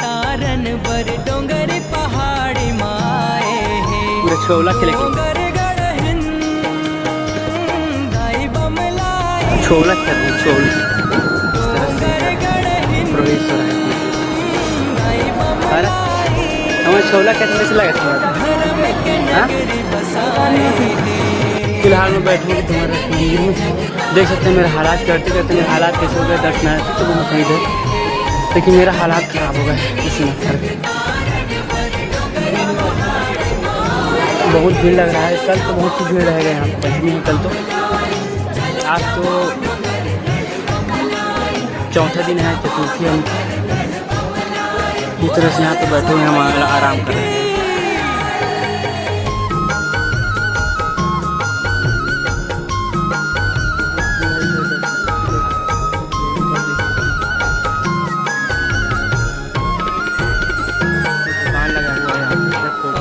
तारन बर डोंगर पहाड़ी माए है पूरा छोला खेले छोला खेलते छोला प्रवेश हो रहा है। हमें छोला कैसे लगा फिलहाल मैं बैठूँगी तुम्हारे मंदिर में। देख सकते हैं मेरे हालात करते करते मेरे हालात कैसे हो गए। दर्शन आए थे तो बहुत सही थे लेकिन मेरा हालात ख़राब हो गए इसी में करके। बहुत भीड़ लग रहा है। कल तो बहुत ही भीड़ रहेगा यहाँ पर नहीं कल तो। आज तो चौथा दिन है चतुर्थी। हम इस तरह से यहाँ पे बैठे हुए हम आराम कर रहे हैं।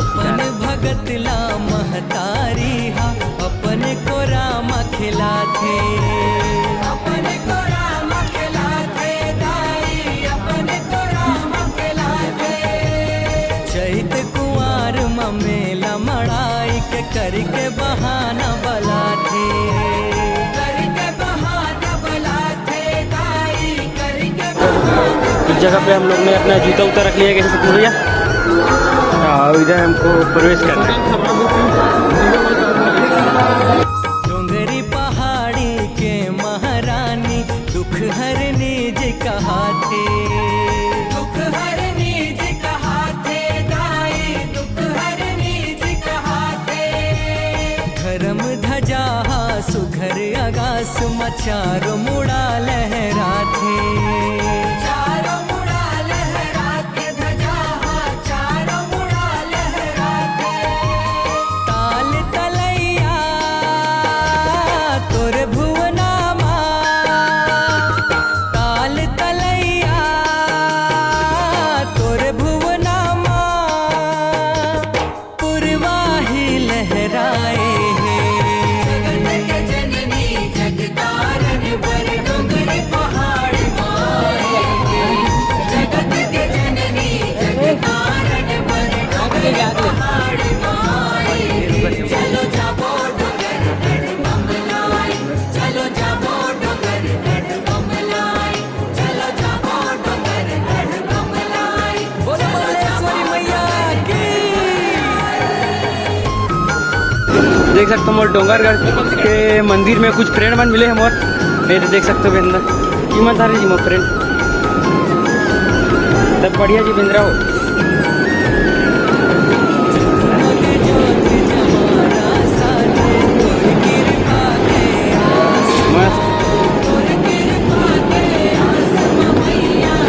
अपन भगत ला महतारी हा अपन को राम खिला थे अपन को राम खिला थे दाई अपन को राम खिला थे। चैत कुंवर मेला मड़ाई के करके बहाना बला थे करके बहाना बला थे दाई करके। इस जगह पे हम लोग ने अपना जूता उता रख लिया कैसे भैया। इधर हमको प्रवेश करना है। डोंगरी पहाड़ी के महारानी दुख हरनी जी कहा थे दुख हरनी जी कहा थे दाई दुख हरनी जी कहा थे। धर्म ध्वजा सुघर आगास मचारो मुड़ा लहरा थे देख सकते हो मोर डोंगरगढ़ के मंदिर में कुछ फ्रेंड मन मिले हैं मोर। नहीं तो देख सकते हो बिंद्रा कीमत आ रही जी मोर फ्रेंड तब बढ़िया जी बिंद्रा हो। मस्त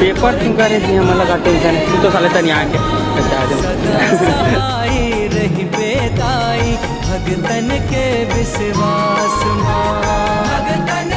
पेपर क्यों कर रहे थे हमें लगा टेंशन तू तो साले तनी आके रही बेदाई भगतन के विश्वास भगतन